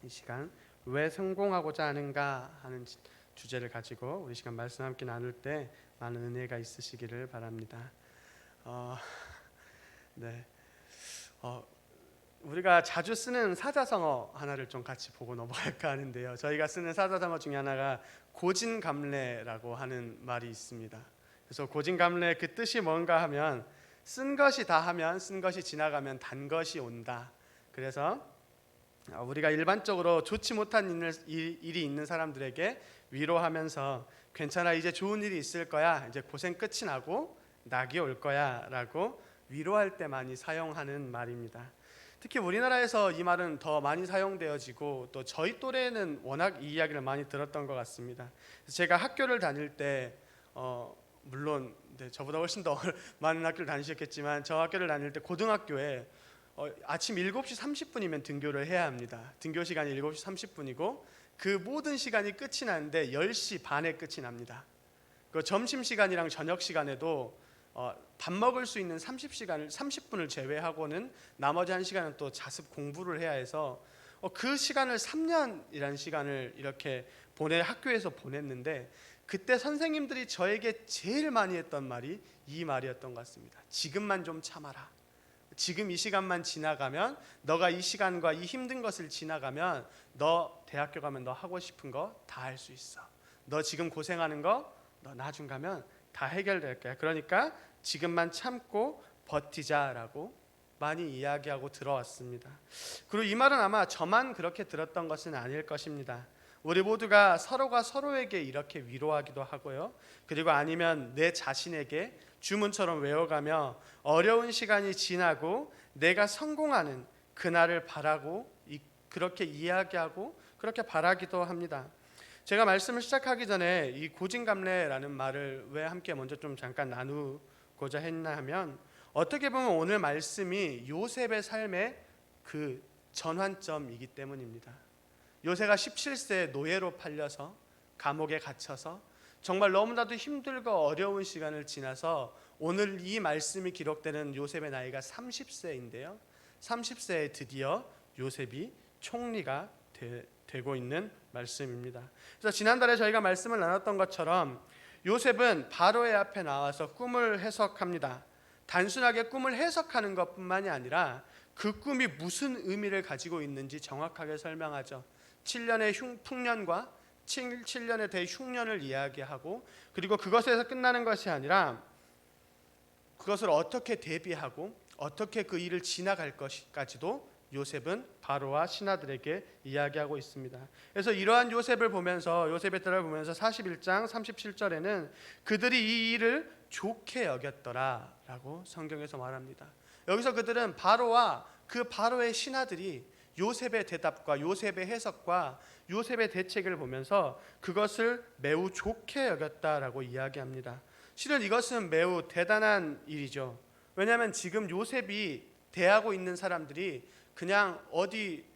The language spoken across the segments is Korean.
이 시간 왜 성공하고자 하는가 하는 주제를 가지고 우리 시간 말씀 함께 나눌 때 많은 은혜가 있으시기를 바랍니다. 네, 우리가 자주 쓰는 사자성어 하나를 좀 같이 보고 넘어갈까 하는데요. 저희가 쓰는 사자성어 중에 하나가 고진감래라고 하는 말이 있습니다. 그래서 고진감래 그 뜻이 뭔가 하면 쓴 것이 다 하면 쓴 것이 지나가면 단 것이 온다. 그래서 우리가 일반적으로 좋지 못한 일이 있는 사람들에게 위로하면서 괜찮아, 이제 좋은 일이 있을 거야, 이제 고생 끝이 나고 낙이 올 거야 라고 위로할 때 많이 사용하는 말입니다. 특히 우리나라에서 이 말은 더 많이 사용되어지고 또 저희 또래는 워낙 이 이야기를 많이 들었던 것 같습니다. 제가 학교를 다닐 때 물론 저보다 훨씬 더 많은 학교를 다니셨겠지만 저 학교를 다닐 때 고등학교에 아침 7시 30분이면 등교를 해야 합니다. 등교 시간이 7시 30분이고 그 모든 시간이 끝이 나는데 10시 반에 끝이 납니다. 그 점심시간이랑 저녁시간에도 밥 먹을 수 있는 30분을 제외하고는 나머지 1시간은 또 자습 공부를 해야 해서 그 시간을 3년이라는 시간을 이렇게 학교에서 보냈는데 그때 선생님들이 저에게 제일 많이 했던 말이 이 말이었던 것 같습니다. 지금만 좀 참아라. 지금 이 시간만 지나가면, 너가 이 시간과 이 힘든 것을 지나가면 너 대학교 가면 너 하고 싶은 거 다 할 수 있어. 너 지금 고생하는 거 너 나중 가면 다 해결될 거야. 그러니까 지금만 참고 버티자라고 많이 이야기하고 들어왔습니다. 그리고 이 말은 아마 저만 그렇게 들었던 것은 아닐 것입니다. 우리 모두가 서로가 서로에게 이렇게 위로하기도 하고요. 그리고 아니면 내 자신에게 주문처럼 외워가며 어려운 시간이 지나고 내가 성공하는 그날을 바라고 그렇게 이야기하고 그렇게 바라기도 합니다. 제가 말씀을 시작하기 전에 이 고진감래라는 말을 왜 함께 먼저 좀 잠깐 나누고자 했나 하면, 어떻게 보면 오늘 말씀이 요셉의 삶의 그 전환점이기 때문입니다. 요셉가 17세에 노예로 팔려서 감옥에 갇혀서 정말 너무나도 힘들고 어려운 시간을 지나서 오늘 이 말씀이 기록되는 요셉의 나이가 30세인데요. 30세에 드디어 요셉이 총리가 되고 있는 말씀입니다. 그래서 지난달에 저희가 말씀을 나눴던 것처럼 요셉은 바로의 앞에 나와서 꿈을 해석합니다. 단순하게 꿈을 해석하는 것뿐만이 아니라 그 꿈이 무슨 의미를 가지고 있는지 정확하게 설명하죠. 7년의 풍년과 7년의 대흉년을 이야기하고, 그리고 그것에서 끝나는 것이 아니라 그것을 어떻게 대비하고 어떻게 그 일을 지나갈 것까지도 요셉은 바로와 신하들에게 이야기하고 있습니다. 그래서 이러한 요셉의 딸을 보면서 41장 37절에는 그들이 이 일을 좋게 여겼더라라고 성경에서 말합니다. 여기서 그들은 바로와 그 바로의 신하들이 요셉의 대답과 요셉의 해석과 요셉의 대책을 보면서 그것을 매우 좋게 여겼다라고 이야기합니다. 실은 이것은 매우 대단한 일이죠. 왜냐하면 지금 요셉이 대하고 있는 사람들이 그냥 어디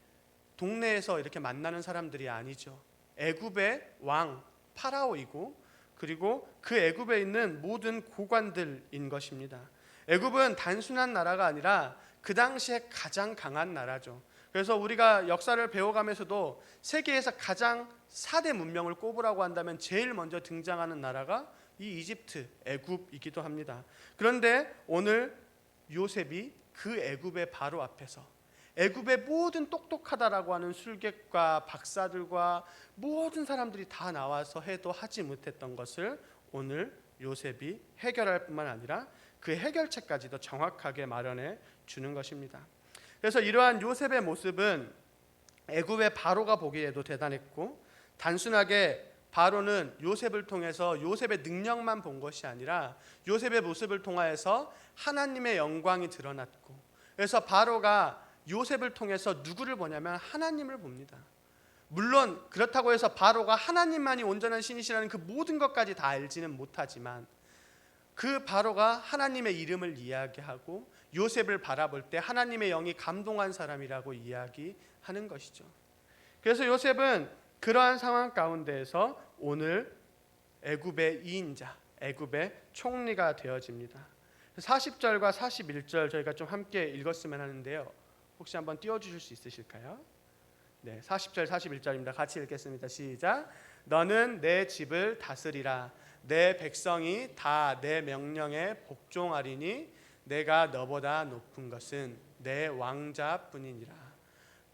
동네에서 이렇게 만나는 사람들이 아니죠. 애굽의 왕 파라오이고, 그리고 그 애굽에 있는 모든 고관들인 것입니다. 애굽은 단순한 나라가 아니라 그 당시에 가장 강한 나라죠. 그래서 우리가 역사를 배워가면서도 세계에서 가장 4대 문명을 꼽으라고 한다면 제일 먼저 등장하는 나라가 이 이집트, 애굽이기도 합니다. 그런데 오늘 요셉이 그 애굽의 바로 앞에서 애굽의 모든 똑똑하다라고 하는 술객과 박사들과 모든 사람들이 다 나와서 해도 하지 못했던 것을 오늘 요셉이 해결할 뿐만 아니라 그 해결책까지도 정확하게 마련해 주는 것입니다. 그래서 이러한 요셉의 모습은 애굽의 바로가 보기에도 대단했고, 단순하게 바로는 요셉을 통해서 요셉의 능력만 본 것이 아니라 요셉의 모습을 통하여서 하나님의 영광이 드러났고, 그래서 바로가 요셉을 통해서 누구를 보냐면 하나님을 봅니다. 물론 그렇다고 해서 바로가 하나님만이 온전한 신이시라는 그 모든 것까지 다 알지는 못하지만 그 바로가 하나님의 이름을 이야기하고 요셉을 바라볼 때 하나님의 영이 감동한 사람이라고 이야기하는 것이죠. 그래서 요셉은 그러한 상황 가운데에서 오늘 애굽의 2인자, 애굽의 총리가 되어집니다. 40절과 41절 저희가 좀 함께 읽었으면 하는데요. 혹시 한번 띄워주실 수 있으실까요? 네, 40절 41절입니다. 같이 읽겠습니다. 시작. 너는 내 집을 다스리라. 내 백성이 다 내 명령에 복종하리니 내가 너보다 높은 것은 내 왕자뿐이니라.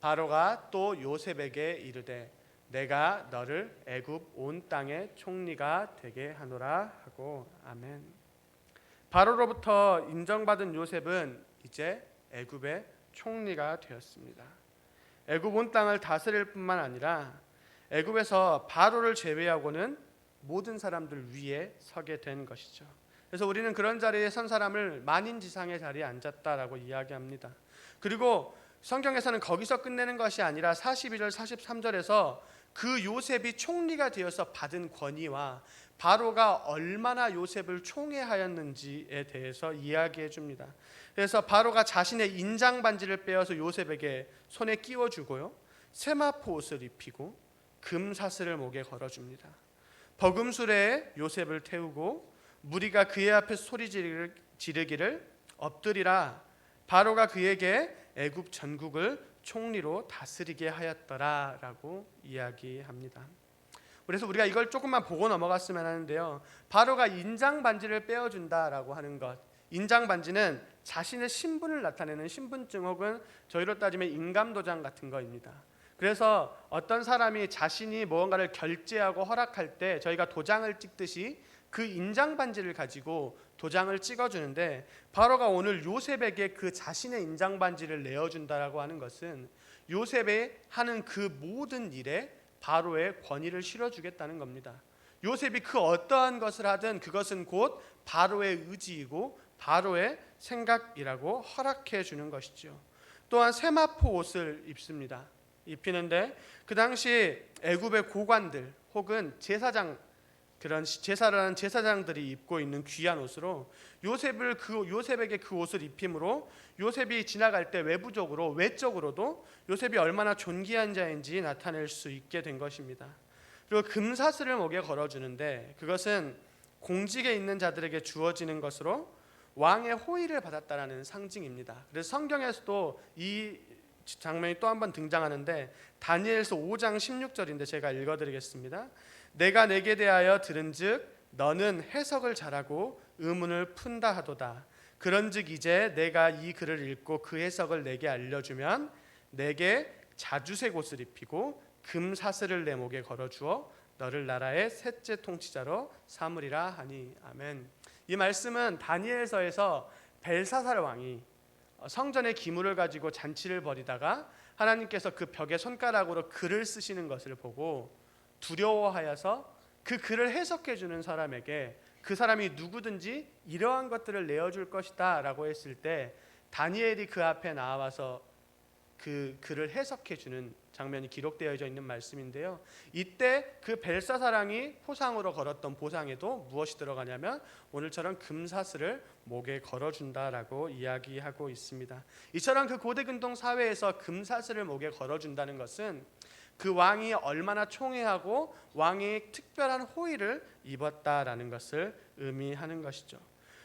바로가 또 요셉에게 이르되 내가 너를 애굽 온 땅의 총리가 되게 하노라 하고. 아멘. 바로로부터 인정받은 요셉은 이제 애굽의 총리가 되었습니다. 애굽 온 땅을 다스릴 뿐만 아니라 애굽에서 바로를 제외하고는 모든 사람들 위에 서게 된 것이죠. 그래서 우리는 그런 자리에 선 사람을 만인지상의 자리에 앉았다라고 이야기합니다. 그리고 성경에서는 거기서 끝내는 것이 아니라 42절 43절에서 그 요셉이 총리가 되어서 받은 권위와 바로가 얼마나 요셉을 총애하였는지에 대해서 이야기해 줍니다. 그래서 바로가 자신의 인장 반지를 빼어서 요셉에게 손에 끼워주고요, 세마포 옷을 입히고 금 사슬을 목에 걸어줍니다. 버금수레에 요셉을 태우고 무리가 그의 앞에 소리 지르기를 엎드리라. 바로가 그에게 애굽 전국을 총리로 다스리게 하였더라라고 이야기합니다. 그래서 우리가 이걸 조금만 보고 넘어갔으면 하는데요, 바로가 인장 반지를 빼어준다라고 하는 것, 인장 반지는 자신의 신분을 나타내는 신분증 혹은 저희로 따지면 인감도장 같은 거입니다. 그래서 어떤 사람이 자신이 무언가를 결제하고 허락할 때 저희가 도장을 찍듯이 그 인장 반지를 가지고 도장을 찍어주는데, 바로가 오늘 요셉에게 그 자신의 인장 반지를 내어준다라고 하는 것은 요셉이 하는 그 모든 일에 바로의 권위를 실어주겠다는 겁니다. 요셉이 그 어떠한 것을 하든 그것은 곧 바로의 의지이고 바로의 생각이라고 허락해 주는 것이죠. 또한 세마포 옷을 입습니다. 입히는데 그 당시 애굽의 고관들 혹은 제사장, 그런 제사를 하는 제사장들이 입고 있는 귀한 옷으로 요셉에게 그 옷을 입힘으로 요셉이 지나갈 때 외부적으로 외적으로도 요셉이 얼마나 존귀한 자인지 나타낼 수 있게 된 것입니다. 그리고 금사슬을 목에 걸어주는데 그것은 공직에 있는 자들에게 주어지는 것으로 왕의 호의를 받았다라는 상징입니다. 그래서 성경에서도 이 장면이 또 한 번 등장하는데 다니엘서 5장 16절인데 제가 읽어드리겠습니다. 내가 내게 대하여 들은즉 너는 해석을 잘하고 의문을 푼다 하도다. 그런즉 이제 내가 이 글을 읽고 그 해석을 내게 알려주면 내게 자주색 옷을 입히고 금 사슬을 내 목에 걸어주어 너를 나라의 셋째 통치자로 삼으리라 하니. 아멘. 이 말씀은 다니엘서에서 벨사살 왕이 성전의 기물을 가지고 잔치를 벌이다가 하나님께서 그 벽에 손가락으로 글을 쓰시는 것을 보고 두려워하여서 그 글을 해석해 주는 사람에게 그 사람이 누구든지 이러한 것들을 내어줄 것이다 라고 했을 때 다니엘이 그 앞에 나와서 그 글을 해석해 주는 장면이 기록되어 있는 말씀인데요, 이때 그 벨사사랑이 포상으로 걸었던 보상에도 무엇이 들어가냐면 오늘처럼 금사슬을 목에 걸어준다라고 이야기하고 있습니다. 이처럼 그 고대 근동 사회에서 금사슬을 목에 걸어준다는 것은 그 왕이 얼마나 총애하고 왕이 특별한 호의를 입었다라는 것을 의미하는 것이죠.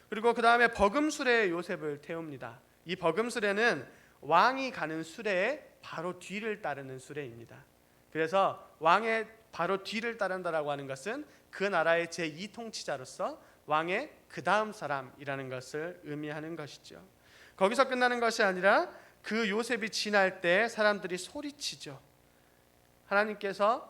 그리고 그 다음에 버금수레에 요셉을 태웁니다. 이 버금수레는 왕이 가는 수레에 바로 뒤를 따르는 수레입니다. 그래서 왕의 바로 뒤를 따른다라고 하는 것은 그 나라의 제2통치자로서 왕의 그 다음 사람이라는 것을 의미하는 것이죠. 거기서 끝나는 것이 아니라 그 요셉이 지날 때 사람들이 소리치죠. 하나님께서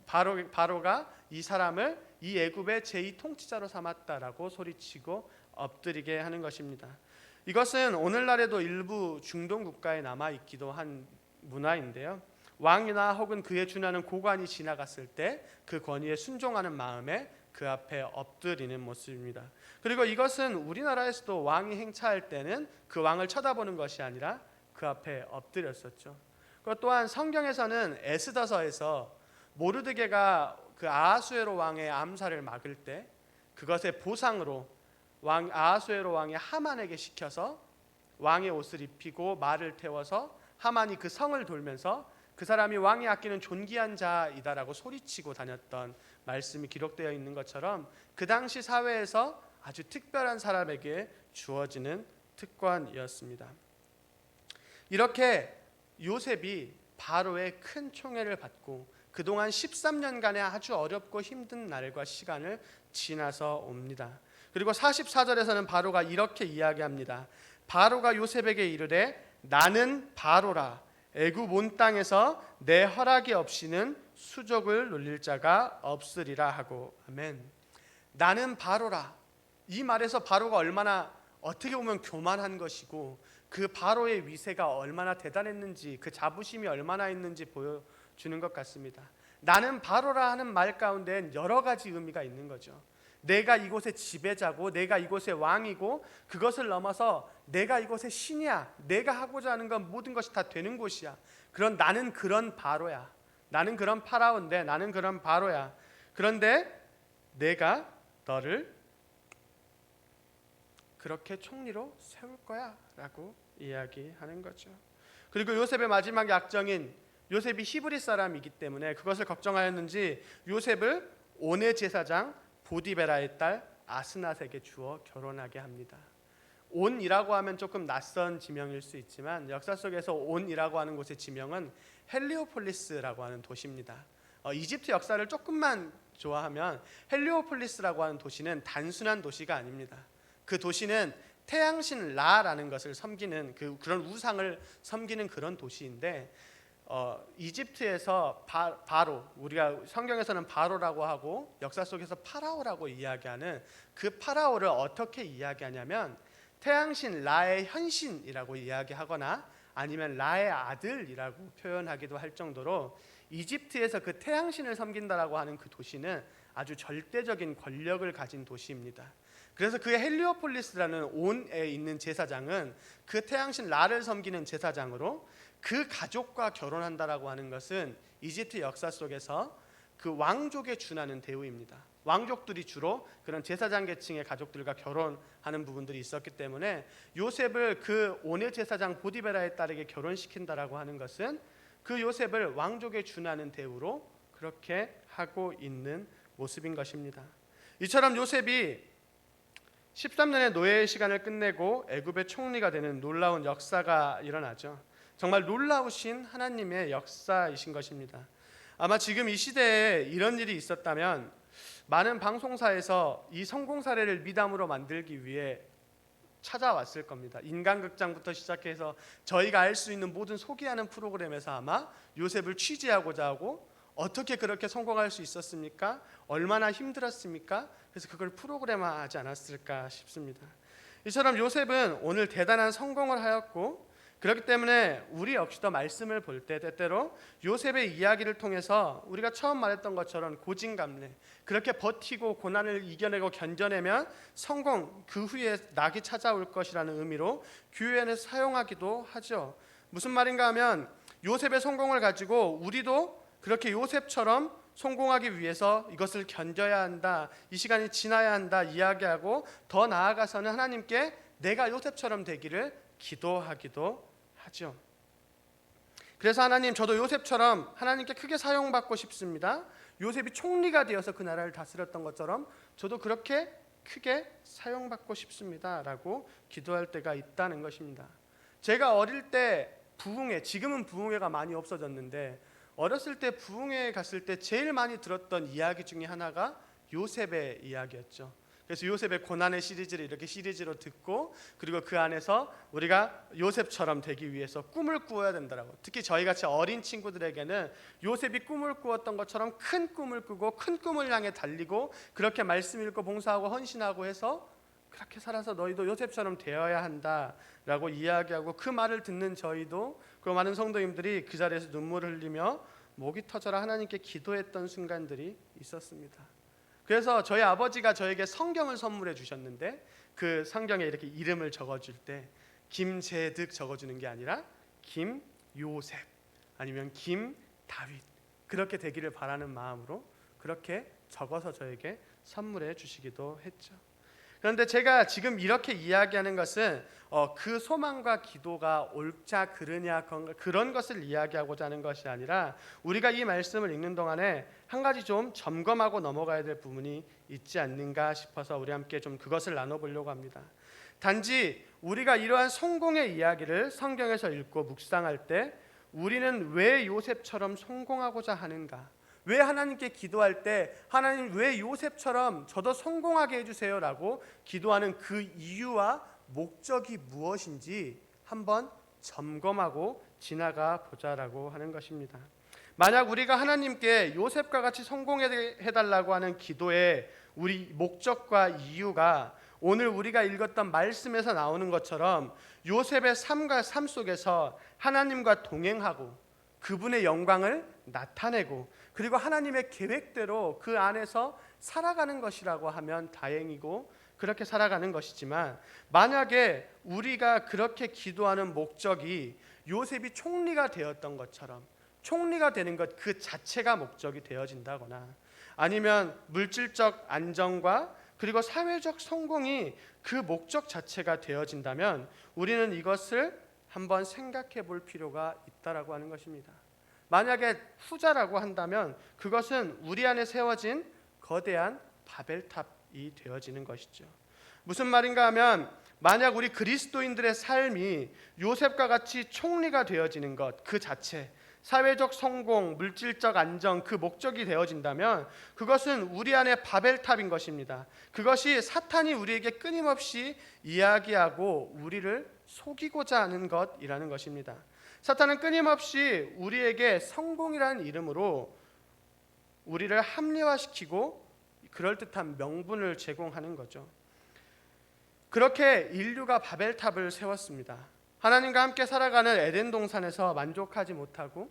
바로가 이 사람을 이 애굽의 제2통치자로 삼았다라고 소리치고 엎드리게 하는 것입니다. 이것은 오늘날에도 일부 중동 국가에 남아있기도 한 문화인데요, 왕이나 혹은 그에 준하는 고관이 지나갔을 때 그 권위에 순종하는 마음에 그 앞에 엎드리는 모습입니다. 그리고 이것은 우리나라에서도 왕이 행차할 때는 그 왕을 쳐다보는 것이 아니라 그 앞에 엎드렸었죠. 그것 또한 성경에서는 에스더서에서 모르드게가 그 아하수에로 왕의 암살을 막을 때 그것의 보상으로 아하수에로 왕이 하만에게 시켜서 왕의 옷을 입히고 말을 태워서 하만이 그 성을 돌면서 그 사람이 왕이 아끼는 존귀한 자이다라고 소리치고 다녔던 말씀이 기록되어 있는 것처럼 그 당시 사회에서 아주 특별한 사람에게 주어지는 특권이었습니다. 이렇게 요셉이 바로의 큰 총애를 받고 그동안 13년간의 아주 어렵고 힘든 날과 시간을 지나서 옵니다. 그리고 44절에서는 바로가 이렇게 이야기합니다. 바로가 요셉에게 이르되 나는 바로라 애굽 온 땅에서 내 허락이 없이는 수족을 놀릴 자가 없으리라 하고. 아멘. 나는 바로라. 이 말에서 바로가 얼마나 어떻게 보면 교만한 것이고 그 바로의 위세가 얼마나 대단했는지, 그 자부심이 얼마나 있는지 보여주는 것 같습니다. 나는 바로라 하는 말 가운데는 여러 가지 의미가 있는 거죠. 내가 이곳의 지배자고 내가 이곳의 왕이고 그것을 넘어서 내가 이곳의 신이야. 내가 하고자 하는 건 모든 것이 다 되는 곳이야. 그런 나는 그런 바로야. 나는 그런 파라오인데 나는 그런 바로야. 그런데 내가 너를 그렇게 총리로 세울 거야 라고 이야기하는 거죠. 그리고 요셉의 마지막 약정인 요셉이 히브리 사람이기 때문에 그것을 걱정하였는지 요셉을 온의 제사장 보디베라의 딸 아스낫에게 주어 결혼하게 합니다. 온이라고 하면 조금 낯선 지명일 수 있지만 역사 속에서 온이라고 하는 곳의 지명은 헬리오폴리스라고 하는 도시입니다. 이집트 역사를 조금만 좋아하면 헬리오폴리스라고 하는 도시는 단순한 도시가 아닙니다. 그 도시는 태양신 라라는 것을 섬기는 그런 우상을 섬기는 그런 도시인데 이집트에서 바로 우리가 성경에서는 바로라고 하고 역사 속에서 파라오라고 이야기하는 그 파라오를 어떻게 이야기하냐면 태양신 라의 현신이라고 이야기하거나 아니면 라의 아들이라고 표현하기도 할 정도로 이집트에서 그 태양신을 섬긴다라고 하는 그 도시는 아주 절대적인 권력을 가진 도시입니다. 그래서 그 헬리오폴리스라는 온에 있는 제사장은 그 태양신 라를 섬기는 제사장으로 그 가족과 결혼한다라고 하는 것은 이집트 역사 속에서 그 왕족에 준하는 대우입니다. 왕족들이 주로 그런 제사장 계층의 가족들과 결혼하는 부분들이 있었기 때문에 요셉을 그 온의 제사장 보디베라의 딸에게 결혼시킨다라고 하는 것은 그 요셉을 왕족에 준하는 대우로 그렇게 하고 있는 모습인 것입니다. 이처럼 요셉이 13년의 노예의 시간을 끝내고 애굽의 총리가 되는 놀라운 역사가 일어나죠. 정말 놀라우신 하나님의 역사이신 것입니다. 아마 지금 이 시대에 이런 일이 있었다면 많은 방송사에서 이 성공 사례를 미담으로 만들기 위해 찾아왔을 겁니다. 인간극장부터 시작해서 저희가 알 수 있는 모든 소개하는 프로그램에서 아마 요셉을 취재하고자 하고 어떻게 그렇게 성공할 수 있었습니까? 얼마나 힘들었습니까? 그래서 그걸 프로그램화하지 않았을까 싶습니다. 이처럼 요셉은 오늘 대단한 성공을 하였고 그렇기 때문에 우리 역시도 말씀을 볼 때 때때로 요셉의 이야기를 통해서 우리가 처음 말했던 것처럼 고진감래 그렇게 버티고 고난을 이겨내고 견뎌내면 성공 그 후에 낙이 찾아올 것이라는 의미로 교회에 사용하기도 하죠. 무슨 말인가 하면 요셉의 성공을 가지고 우리도 그렇게 요셉처럼 성공하기 위해서 이것을 견뎌야 한다, 이 시간이 지나야 한다 이야기하고 더 나아가서는 하나님께 내가 요셉처럼 되기를 기도하기도 하죠. 그래서 하나님 저도 요셉처럼 하나님께 크게 사용받고 싶습니다. 요셉이 총리가 되어서 그 나라를 다스렸던 것처럼 저도 그렇게 크게 사용받고 싶습니다 라고 기도할 때가 있다는 것입니다. 제가 어릴 때 부흥회, 지금은 부흥회가 많이 없어졌는데 어렸을 때 부흥회에 갔을 때 제일 많이 들었던 이야기 중에 하나가 요셉의 이야기였죠. 그래서 요셉의 고난의 시리즈를 이렇게 시리즈로 듣고 그리고 그 안에서 우리가 요셉처럼 되기 위해서 꿈을 꾸어야 된다라고. 특히 저희같이 어린 친구들에게는 요셉이 꿈을 꾸었던 것처럼 큰 꿈을 꾸고 큰 꿈을 향해 달리고 그렇게 말씀 읽고 봉사하고 헌신하고 해서 그렇게 살아서 너희도 요셉처럼 되어야 한다라고 이야기하고 그 말을 듣는 저희도 그 많은 성도님들이 그 자리에서 눈물을 흘리며 목이 터져라 하나님께 기도했던 순간들이 있었습니다. 그래서 저희 아버지가 저에게 성경을 선물해 주셨는데 그 성경에 이렇게 이름을 적어줄 때 김재득 적어주는 게 아니라 김요셉 아니면 김다윗 그렇게 되기를 바라는 마음으로 그렇게 적어서 저에게 선물해 주시기도 했죠. 그런데 제가 지금 이렇게 이야기하는 것은 그 소망과 기도가 옳자 그르냐 그런 것을 이야기하고자 하는 것이 아니라 우리가 이 말씀을 읽는 동안에 한 가지 좀 점검하고 넘어가야 될 부분이 있지 않는가 싶어서 우리 함께 좀 그것을 나눠보려고 합니다. 단지 우리가 이러한 성공의 이야기를 성경에서 읽고 묵상할 때 우리는 왜 요셉처럼 성공하고자 하는가? 왜 하나님께 기도할 때 하나님 왜 요셉처럼 저도 성공하게 해주세요라고 기도하는 그 이유와 목적이 무엇인지 한번 점검하고 지나가 보자라고 하는 것입니다. 만약 우리가 하나님께 요셉과 같이 성공해달라고 하는 기도의 우리 목적과 이유가 오늘 우리가 읽었던 말씀에서 나오는 것처럼 요셉의 삶과 삶 속에서 하나님과 동행하고 그분의 영광을 나타내고 그리고 하나님의 계획대로 그 안에서 살아가는 것이라고 하면 다행이고 그렇게 살아가는 것이지만, 만약에 우리가 그렇게 기도하는 목적이 요셉이 총리가 되었던 것처럼 총리가 되는 것 그 자체가 목적이 되어진다거나, 아니면 물질적 안정과 그리고 사회적 성공이 그 목적 자체가 되어진다면 우리는 이것을 한번 생각해 볼 필요가 있다라고 하는 것입니다. 만약에 후자라고 한다면 그것은 우리 안에 세워진 거대한 바벨탑이 되어지는 것이죠. 무슨 말인가 하면, 만약 우리 그리스도인들의 삶이 요셉과 같이 총리가 되어지는 것 그 자체, 사회적 성공, 물질적 안정 그 목적이 되어진다면 그것은 우리 안에 바벨탑인 것입니다. 그것이 사탄이 우리에게 끊임없이 이야기하고 우리를 속이고자 하는 것이라는 것입니다. 사탄은 끊임없이 우리에게 성공이라는 이름으로 우리를 합리화시키고 그럴듯한 명분을 제공하는 거죠. 그렇게 인류가 바벨탑을 세웠습니다. 하나님과 함께 살아가는 에덴 동산에서 만족하지 못하고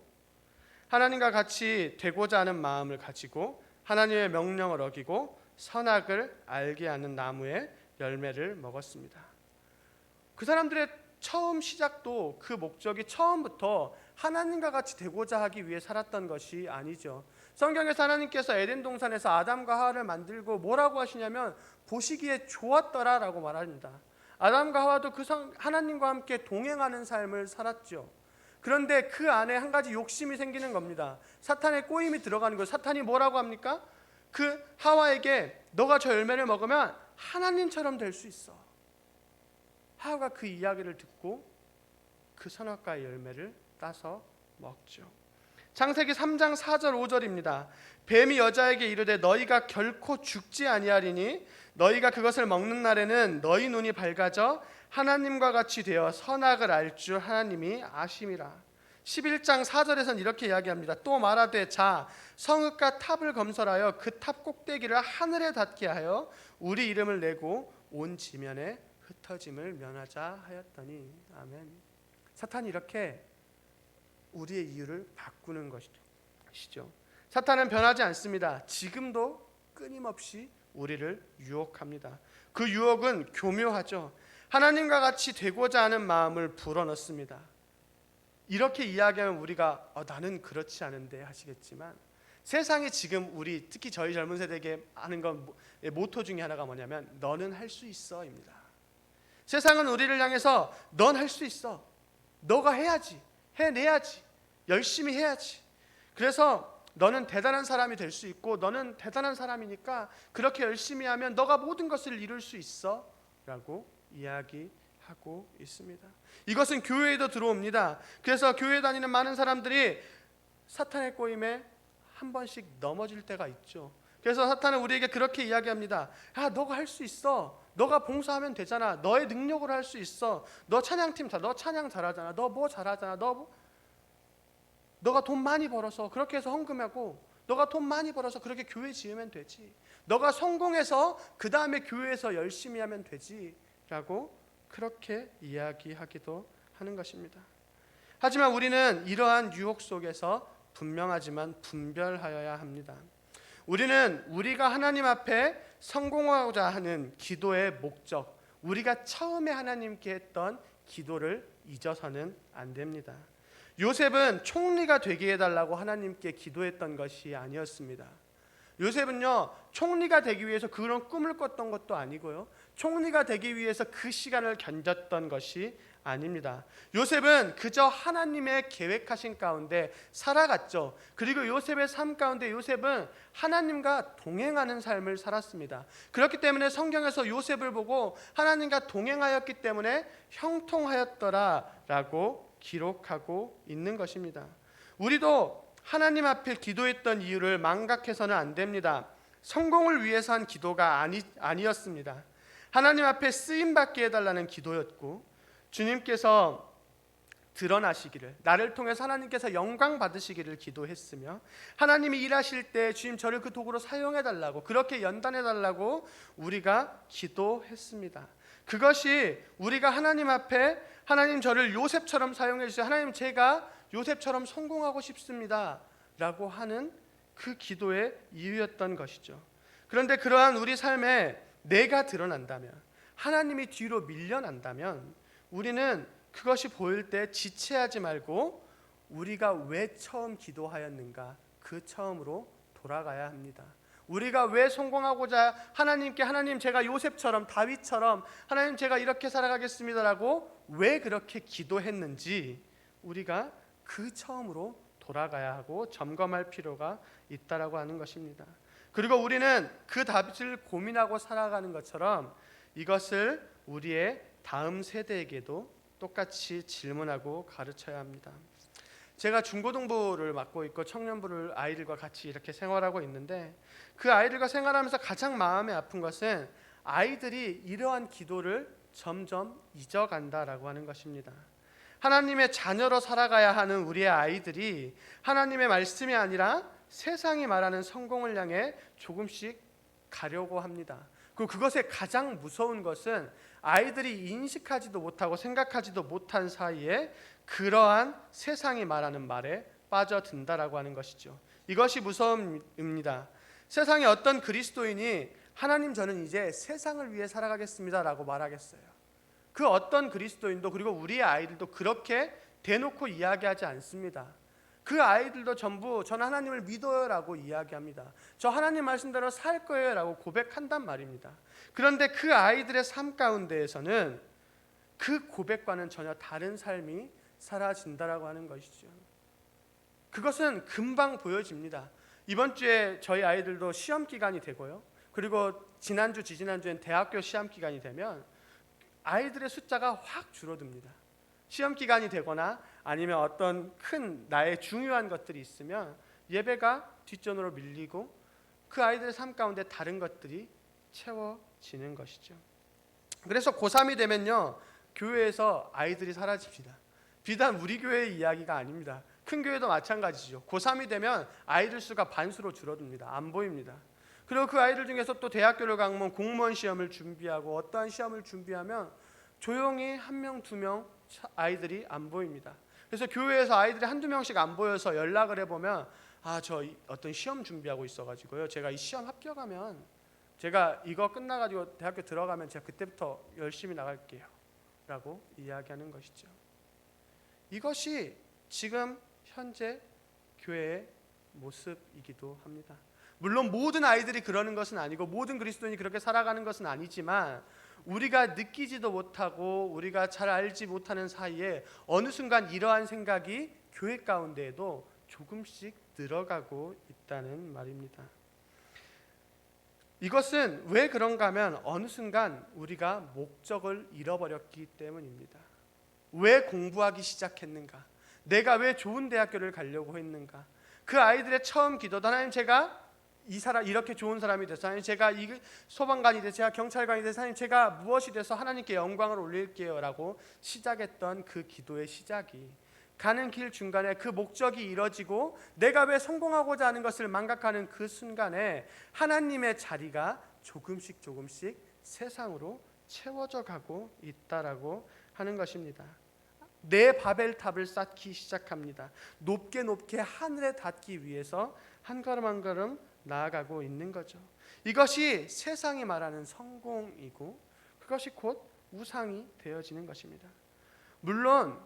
하나님과 같이 되고자 하는 마음을 가지고 하나님의 명령을 어기고 선악을 알게 하는 나무의 열매를 먹었습니다. 그 사람들의 처음 시작도 그 목적이 처음부터 하나님과 같이 되고자 하기 위해 살았던 것이 아니죠. 성경에서 하나님께서 에덴 동산에서 아담과 하와를 만들고 뭐라고 하시냐면 보시기에 좋았더라라고 말합니다. 아담과 하와도 하나님과 함께 동행하는 삶을 살았죠. 그런데 그 안에 한 가지 욕심이 생기는 겁니다. 사탄의 꼬임이 들어가는 거예요. 사탄이 뭐라고 합니까? 그 하와에게 너가 저 열매를 먹으면 하나님처럼 될 수 있어. 하와가 그 이야기를 듣고 그 선악과의 열매를 따서 먹죠. 창세기 3장 4절 5절입니다. 뱀이 여자에게 이르되 너희가 결코 죽지 아니하리니 너희가 그것을 먹는 날에는 너희 눈이 밝아져 하나님과 같이 되어 선악을 알 줄 하나님이 아심이라. 11장 4절에서는 이렇게 이야기합니다. 또 말하되 자 성읍과 탑을 건설하여 그 탑 꼭대기를 하늘에 닿게 하여 우리 이름을 내고 온 지면에 흩어짐을 면하자 하였더니. 아멘. 사탄이 이렇게 우리의 이유를 바꾸는 것이죠. 사탄은 변하지 않습니다. 지금도 끊임없이 우리를 유혹합니다. 그 유혹은 교묘하죠. 하나님과 같이 되고자 하는 마음을 불어넣습니다. 이렇게 이야기하면 우리가 나는 그렇지 않은데 하시겠지만, 세상이 지금 우리 특히 저희 젊은 세대에게 하는 건 모토 중에 하나가 뭐냐면 너는 할 수 있어입니다. 세상은 우리를 향해서 넌 할 수 있어, 너가 해야지, 해내야지, 열심히 해야지, 그래서 너는 대단한 사람이 될 수 있고 너는 대단한 사람이니까 그렇게 열심히 하면 너가 모든 것을 이룰 수 있어 라고 이야기하고 있습니다. 이것은 교회에도 들어옵니다. 그래서 교회 다니는 많은 사람들이 사탄의 꼬임에 한 번씩 넘어질 때가 있죠. 그래서 사탄은 우리에게 그렇게 이야기합니다. 너가 할 수 있어, 너가 봉사하면 되잖아, 너의 능력으로 할 수 있어, 너 찬양팀 너 찬양 잘하잖아, 너 뭐 잘하잖아, 너가 돈 많이 벌어서 그렇게 해서 헌금하고 너가 돈 많이 벌어서 그렇게 교회 지으면 되지, 너가 성공해서 그 다음에 교회에서 열심히 하면 되지 라고 그렇게 이야기하기도 하는 것입니다. 하지만 우리는 이러한 유혹 속에서 분명하지만 분별하여야 합니다. 우리는 우리가 하나님 앞에 성공하고자 하는 기도의 목적, 우리가 처음에 하나님께 했던 기도를 잊어서는 안 됩니다. 요셉은 총리가 되게 해달라고 하나님께 기도했던 것이 아니었습니다. 요셉은요, 총리가 되기 위해서 그런 꿈을 꿨던 것도 아니고요, 총리가 되기 위해서 그 시간을 견뎠던 것이 아닙니다. 요셉은 그저 하나님의 계획하신 가운데 살아갔죠. 그리고 요셉의 삶 가운데 요셉은 하나님과 동행하는 삶을 살았습니다. 그렇기 때문에 성경에서 요셉을 보고 하나님과 동행하였기 때문에 형통하였더라 라고 기록하고 있는 것입니다. 우리도 하나님 앞에 기도했던 이유를 망각해서는 안 됩니다. 성공을 위해서 한 기도가 아니었습니다. 하나님 앞에 쓰임받게 해달라는 기도였고, 주님께서 드러나시기를, 나를 통해서 하나님께서 영광 받으시기를 기도했으며, 하나님이 일하실 때 주님 저를 그 도구로 사용해달라고, 그렇게 연단해달라고 우리가 기도했습니다. 그것이 우리가 하나님 앞에 하나님 저를 요셉처럼 사용해 주세요, 하나님 제가 요셉처럼 성공하고 싶습니다 라고 하는 그 기도의 이유였던 것이죠. 그런데 그러한 우리 삶에 내가 드러난다면, 하나님이 뒤로 밀려난다면, 우리는 그것이 보일 때 지체하지 말고 우리가 왜 처음 기도하였는가, 그 처음으로 돌아가야 합니다. 우리가 왜 성공하고자 하나님께, 하나님 제가 요셉처럼, 다윗처럼 하나님 제가 이렇게 살아가겠습니다라고 왜 그렇게 기도했는지 우리가 그 처음으로 돌아가야 하고 점검할 필요가 있다라고 하는 것입니다. 그리고 우리는 그 답을 고민하고 살아가는 것처럼 이것을 우리의 다음 세대에게도 똑같이 질문하고 가르쳐야 합니다. 제가 중고등부를 맡고 있고 청년부를 아이들과 같이 이렇게 생활하고 있는데, 그 아이들과 생활하면서 가장 마음이 아픈 것은 아이들이 이러한 기도를 점점 잊어간다라고 하는 것입니다. 하나님의 자녀로 살아가야 하는 우리의 아이들이 하나님의 말씀이 아니라 세상이 말하는 성공을 향해 조금씩 가려고 합니다. 그리고 그것의 가장 무서운 것은 아이들이 인식하지도 못하고 생각하지도 못한 사이에 그러한 세상이 말하는 말에 빠져든다라고 하는 것이죠. 이것이 무서움입니다. 세상에 어떤 그리스도인이 하나님 저는 이제 세상을 위해 살아가겠습니다 라고 말하겠어요? 그 어떤 그리스도인도, 그리고 우리의 아이들도 그렇게 대놓고 이야기하지 않습니다. 그 아이들도 전부 전 하나님을 믿어요 라고 이야기합니다. 저 하나님 말씀대로 살 거예요 라고 고백한단 말입니다. 그런데 그 아이들의 삶 가운데에서는 그 고백과는 전혀 다른 삶이 사라진다라고 하는 것이죠. 그것은 금방 보여집니다. 이번 주에 저희 아이들도 시험 기간이 되고요, 그리고 지난주 지지난주엔 대학교 시험 기간이 되면 아이들의 숫자가 확 줄어듭니다. 시험 기간이 되거나 아니면 어떤 큰 나의 중요한 것들이 있으면 예배가 뒷전으로 밀리고 그 아이들의 삶 가운데 다른 것들이 채워지는 것이죠. 그래서 고3이 되면요, 교회에서 아이들이 사라집니다. 비단 우리 교회의 이야기가 아닙니다. 큰 교회도 마찬가지죠. 고3이 되면 아이들 수가 반수로 줄어듭니다. 안 보입니다. 그리고 그 아이들 중에서 또 대학교를 가면 공무원 시험을 준비하고 어떠한 시험을 준비하면 조용히 한 명, 두 명 아이들이 안 보입니다. 그래서 교회에서 아이들이 한두 명씩 안 보여서 연락을 해보면, 저 어떤 시험 준비하고 있어가지고요, 제가 이 시험 합격하면 제가 이거 끝나가지고 대학교 들어가면 제가 그때부터 열심히 나갈게요 라고 이야기하는 것이죠. 이것이 지금 현재 교회의 모습이기도 합니다. 물론 모든 아이들이 그러는 것은 아니고 모든 그리스도인이 그렇게 살아가는 것은 아니지만, 우리가 느끼지도 못하고 우리가 잘 알지 못하는 사이에 어느 순간 이러한 생각이 교회 가운데에도 조금씩 늘어가고 있다는 말입니다. 이것은 왜 그런가 하면 어느 순간 우리가 목적을 잃어버렸기 때문입니다. 왜 공부하기 시작했는가? 내가 왜 좋은 대학교를 가려고 했는가? 그 아이들의 처음 기도도 하나님 제가 이렇게 좋은 사람이 돼서, 하나님 제가 소방관이 돼서, 제가 경찰관이 돼서, 하나님 제가 무엇이 돼서 하나님께 영광을 올릴게요 라고 시작했던 그 기도의 시작이 가는 길 중간에 그 목적이 이뤄지고 내가 왜 성공하고자 하는 것을 망각하는 그 순간에 하나님의 자리가 조금씩 세상으로 채워져 가고 있다라고 하는 것입니다. 내 바벨탑을 쌓기 시작합니다. 높게 하늘에 닿기 위해서 한 걸음 한 걸음 나아가고 있는 거죠. 이것이 세상이 말하는 성공이고 그것이 곧 우상이 되어지는 것입니다. 물론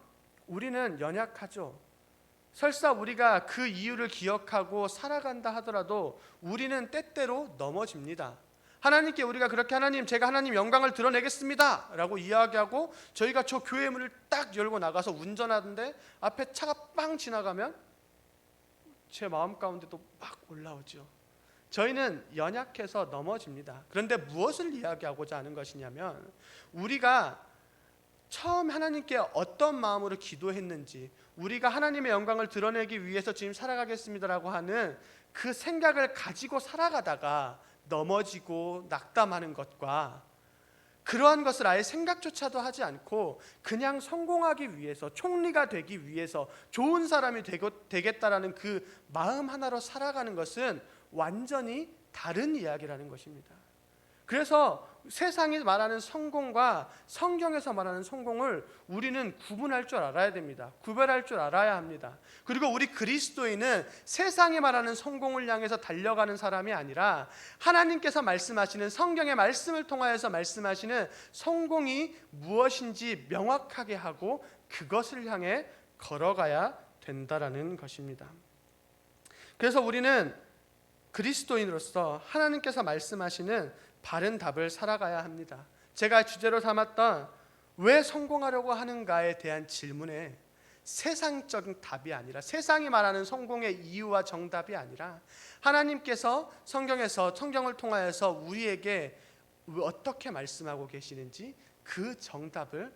우리는 연약하죠. 설사 우리가 그 이유를 기억하고 살아간다 하더라도 우리는 때때로 넘어집니다. 하나님께 우리가 그렇게 하나님 제가 하나님 영광을 드러내겠습니다 라고 이야기하고 저희가 저 교회 문을 딱 열고 나가서 운전하는데 앞에 차가 빵 지나가면 제 마음 가운데도 막 올라오죠. 저희는 연약해서 넘어집니다. 그런데 무엇을 이야기하고자 하는 것이냐면, 우리가 처음 하나님께 어떤 마음으로 기도했는지, 우리가 하나님의 영광을 드러내기 위해서 지금 살아가겠습니다라고 하는 그 생각을 가지고 살아가다가 넘어지고 낙담하는 것과, 그러한 것을 아예 생각조차도 하지 않고 그냥 성공하기 위해서, 총리가 되기 위해서, 좋은 사람이 되겠다라는 그 마음 하나로 살아가는 것은 완전히 다른 이야기라는 것입니다. 그래서 세상이 말하는 성공과 성경에서 말하는 성공을 우리는 구분할 줄 알아야 됩니다. 구별할 줄 알아야 합니다. 그리고 우리 그리스도인은 세상이 말하는 성공을 향해서 달려가는 사람이 아니라 하나님께서 말씀하시는, 성경의 말씀을 통하여서 말씀하시는 성공이 무엇인지 명확하게 하고 그것을 향해 걸어가야 된다라는 것입니다. 그래서 우리는 그리스도인으로서 하나님께서 말씀하시는 바른 답을 살아가야 합니다. 제가 주제로 삼았던 왜 성공하려고 하는가에 대한 질문에 세상적인 답이 아니라, 세상이 말하는 성공의 이유와 정답이 아니라, 하나님께서 성경에서, 성경을 통하여서 우리에게 어떻게 말씀하고 계시는지 그 정답을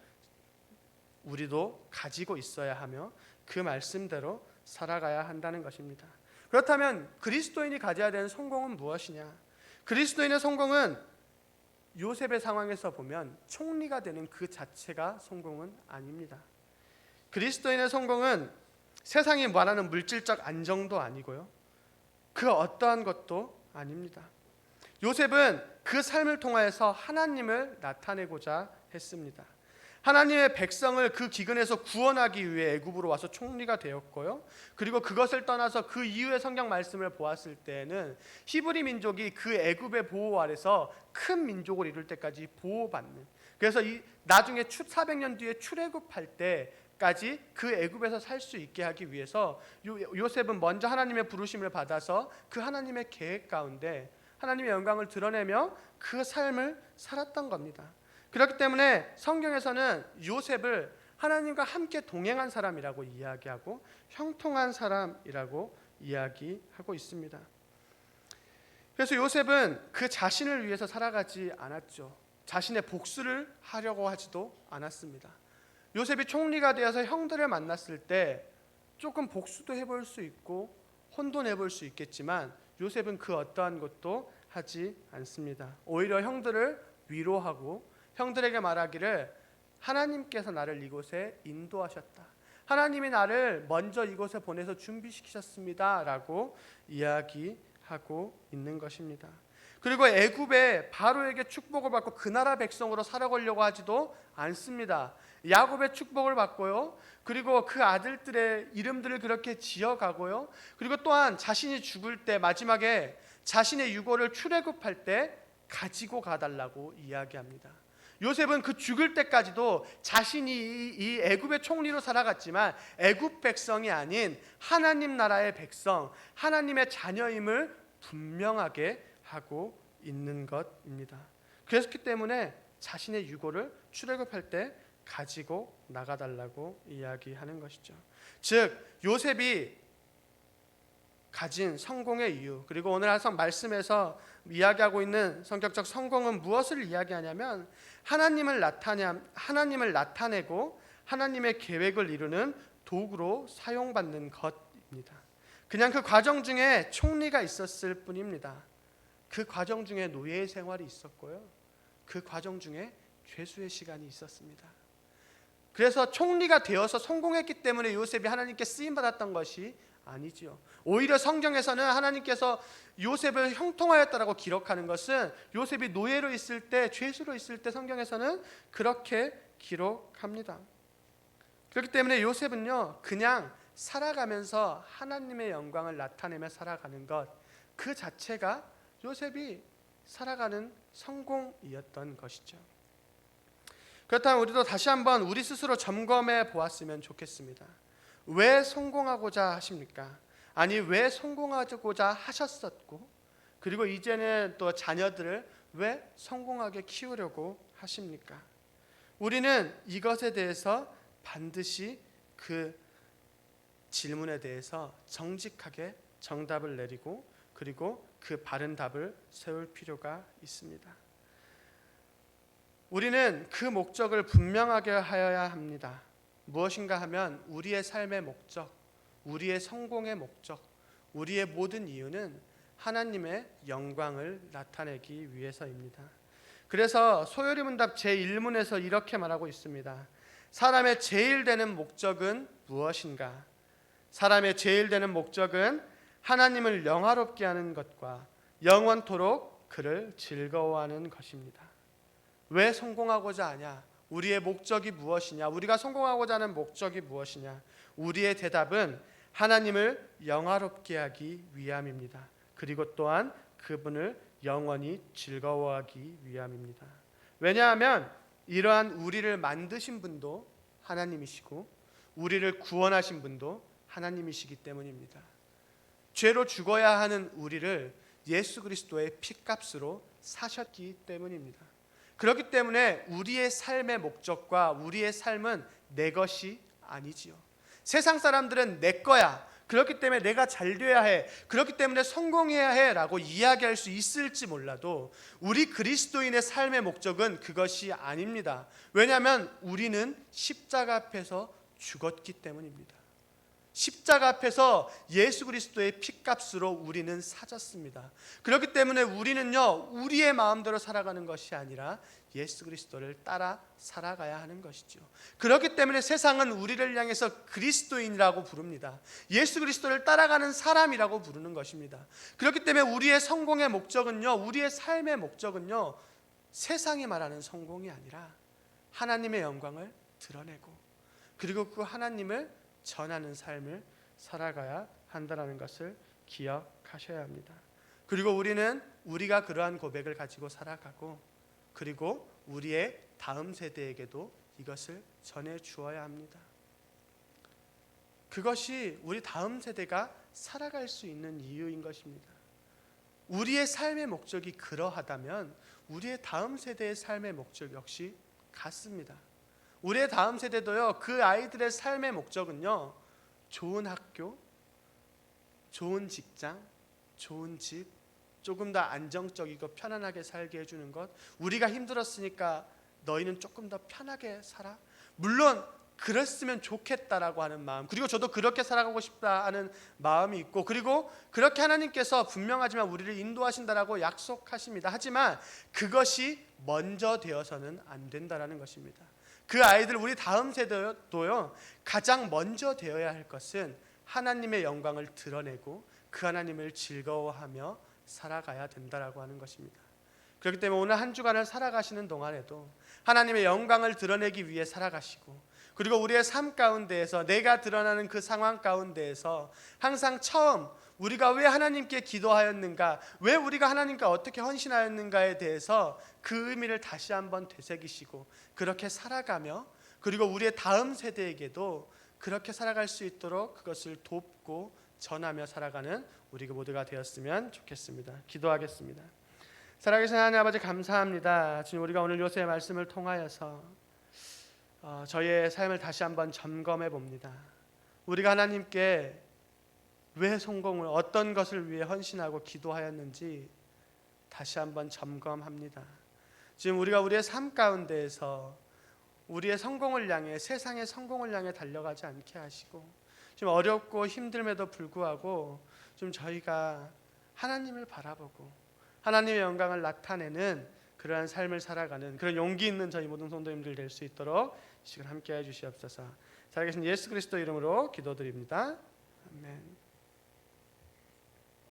우리도 가지고 있어야 하며 그 말씀대로 살아가야 한다는 것입니다. 그렇다면 그리스도인이 가져야 되는 성공은 무엇이냐? 그리스도인의 성공은 요셉의 상황에서 보면 총리가 되는 그 자체가 성공은 아닙니다. 그리스도인의 성공은 세상이 말하는 물질적 안정도 아니고요, 그 어떠한 것도 아닙니다. 요셉은 그 삶을 통하여서 하나님을 나타내고자 했습니다. 하나님의 백성을 그 기근에서 구원하기 위해 애굽으로 와서 총리가 되었고요, 그리고 그것을 떠나서 그 이후의 성경 말씀을 보았을 때에는 히브리 민족이 그 애굽의 보호 아래서 큰 민족을 이룰 때까지 보호받는, 그래서 나중에 400년 뒤에 출애굽할 때까지 그 애굽에서 살 수 있게 하기 위해서 요셉은 먼저 하나님의 부르심을 받아서 그 하나님의 계획 가운데 하나님의 영광을 드러내며 그 삶을 살았던 겁니다. 그렇기 때문에 성경에서는 요셉을 하나님과 함께 동행한 사람이라고 이야기하고 형통한 사람이라고 이야기하고 있습니다. 그래서 요셉은 그 자신을 위해서 살아가지 않았죠. 자신의 복수를 하려고 하지도 않았습니다. 요셉이 총리가 되어서 형들을 만났을 때 조금 복수도 해볼 수 있고 혼도 내볼 수 있겠지만 요셉은 그 어떠한 것도 하지 않습니다. 오히려 형들을 위로하고 형들에게 말하기를, 하나님께서 나를 이곳에 인도하셨다, 하나님이 나를 먼저 이곳에 보내서 준비시키셨습니다 라고 이야기하고 있는 것입니다. 그리고 애굽의 바로에게 축복을 받고 그 나라 백성으로 살아가려고 하지도 않습니다. 야곱의 축복을 받고요, 그리고 그 아들들의 이름들을 그렇게 지어가고요, 그리고 또한 자신이 죽을 때 마지막에 자신의 유고를 출애굽할 때 가지고 가달라고 이야기합니다. 요셉은 그 죽을 때까지도 자신이 이 애굽의 총리로 살아갔지만 애굽 백성이 아닌 하나님 나라의 백성, 하나님의 자녀임을 분명하게 하고 있는 것입니다. 그렇기 때문에 자신의 유고를 출애굽할 때 가지고 나가달라고 이야기하는 것이죠. 즉 요셉이 가진 성공의 이유, 그리고 오늘 항상 말씀에서 이야기하고 있는 성격적 성공은 무엇을 이야기하냐면 하나님을 나타내고 하나님의 계획을 이루는 도구로 사용받는 것입니다. 그냥 그 과정 중에 총리가 있었을 뿐입니다. 그 과정 중에 노예 생활이 있었고요, 그 과정 중에 죄수의 시간이 있었습니다. 그래서 총리가 되어서 성공했기 때문에 요셉이 하나님께 쓰임받았던 것이 아니지요. 오히려 성경에서는 하나님께서 요셉을 형통하였다라고 기록하는 것은 요셉이 노예로 있을 때, 죄수로 있을 때 성경에서는 그렇게 기록합니다. 그렇기 때문에 요셉은요, 그냥 살아가면서 하나님의 영광을 나타내며 살아가는 것, 그 자체가 요셉이 살아가는 성공이었던 것이죠. 그렇다면 우리도 다시 한번 우리 스스로 점검해 보았으면 좋겠습니다. 왜 성공하고자 하십니까? 아니 왜 성공하고자 하셨었고, 그리고 이제는 또 자녀들을 왜 성공하게 키우려고 하십니까? 우리는 이것에 대해서 반드시 그 질문에 대해서 정직하게 정답을 내리고, 그리고 그 바른 답을 세울 필요가 있습니다. 우리는 그 목적을 분명하게 하여야 합니다. 무엇인가 하면 우리의 삶의 목적, 우리의 성공의 목적, 우리의 모든 이유는 하나님의 영광을 나타내기 위해서입니다. 그래서 소요리 문답 제1문에서 이렇게 말하고 있습니다. 사람의 제일 되는 목적은 무엇인가? 사람의 제일 되는 목적은 하나님을 영화롭게 하는 것과 영원토록 그를 즐거워하는 것입니다. 왜 성공하고자 하냐? 우리의 목적이 무엇이냐? 우리가 성공하고자 하는 목적이 무엇이냐? 우리의 대답은 하나님을 영화롭게 하기 위함입니다. 그리고 또한 그분을 영원히 즐거워하기 위함입니다. 왜냐하면 이러한 우리를 만드신 분도 하나님이시고 우리를 구원하신 분도 하나님이시기 때문입니다. 죄로 죽어야 하는 우리를 예수 그리스도의 피값으로 사셨기 때문입니다. 그렇기 때문에 우리의 삶의 목적과 우리의 삶은 내 것이 아니지요. 세상 사람들은 내 거야, 그렇기 때문에 내가 잘 돼야 해, 그렇기 때문에 성공해야 해 라고 이야기할 수 있을지 몰라도 우리 그리스도인의 삶의 목적은 그것이 아닙니다. 왜냐하면 우리는 십자가 앞에서 죽었기 때문입니다. 십자가 앞에서 예수 그리스도의 피값으로 우리는 사졌습니다. 그렇기 때문에 우리는요, 우리의 마음대로 살아가는 것이 아니라 예수 그리스도를 따라 살아가야 하는 것이죠. 그렇기 때문에 세상은 우리를 향해서 그리스도인이라고 부릅니다. 예수 그리스도를 따라가는 사람이라고 부르는 것입니다. 그렇기 때문에 우리의 성공의 목적은요, 우리의 삶의 목적은요, 세상이 말하는 성공이 아니라 하나님의 영광을 드러내고 그리고 그 하나님을 전하는 삶을 살아가야 한다는 것을 기억하셔야 합니다. 그리고 우리는 우리가 그러한 고백을 가지고 살아가고 그리고 우리의 다음 세대에게도 이것을 전해 주어야 합니다. 그것이 우리 다음 세대가 살아갈 수 있는 이유인 것입니다. 우리의 삶의 목적이 그러하다면 우리의 다음 세대의 삶의 목적 역시 같습니다. 우리의 다음 세대도요, 그 아이들의 삶의 목적은요, 좋은 학교, 좋은 직장, 좋은 집, 조금 더 안정적이고 편안하게 살게 해주는 것. 우리가 힘들었으니까 너희는 조금 더 편하게 살아. 물론 그랬으면 좋겠다라고 하는 마음, 그리고 저도 그렇게 살아가고 싶다 하는 마음이 있고, 그리고 그렇게 하나님께서 분명하지만 우리를 인도하신다라고 약속하십니다. 하지만 그것이 먼저 되어서는 안 된다라는 것입니다. 그 아이들, 우리 다음 세대도요, 가장 먼저 되어야 할 것은 하나님의 영광을 드러내고 그 하나님을 즐거워하며 살아가야 된다라고 하는 것입니다. 그렇기 때문에 오늘 한 주간을 살아가시는 동안에도 하나님의 영광을 드러내기 위해 살아가시고, 그리고 우리의 삶 가운데에서 내가 드러나는 그 상황 가운데에서 항상 처음 우리가 왜 하나님께 기도하였는가, 왜 우리가 하나님께 어떻게 헌신하였는가에 대해서 그 의미를 다시 한번 되새기시고 그렇게 살아가며, 그리고 우리의 다음 세대에게도 그렇게 살아갈 수 있도록 그것을 돕고 전하며 살아가는 우리 모두가 되었으면 좋겠습니다. 기도하겠습니다. 살아계신 하나님 아버지, 감사합니다. 주님, 우리가 오늘 요새의 말씀을 통하여서 저희의 삶을 다시 한번 점검해 봅니다. 우리가 하나님께 왜 성공을, 어떤 것을 위해 헌신하고 기도하였는지 다시 한번 점검합니다. 지금 우리가 우리의 삶 가운데에서 우리의 성공을 향해, 세상의 성공을 향해 달려가지 않게 하시고, 좀 어렵고 힘듦에도 불구하고 좀 저희가 하나님을 바라보고 하나님의 영광을 나타내는 그러한 삶을 살아가는 그런 용기 있는 저희 모든 성도님들 될 수 있도록 이 시간 함께해 주시옵소서. 살아계신 예수 그리스도 이름으로 기도드립니다. 아멘.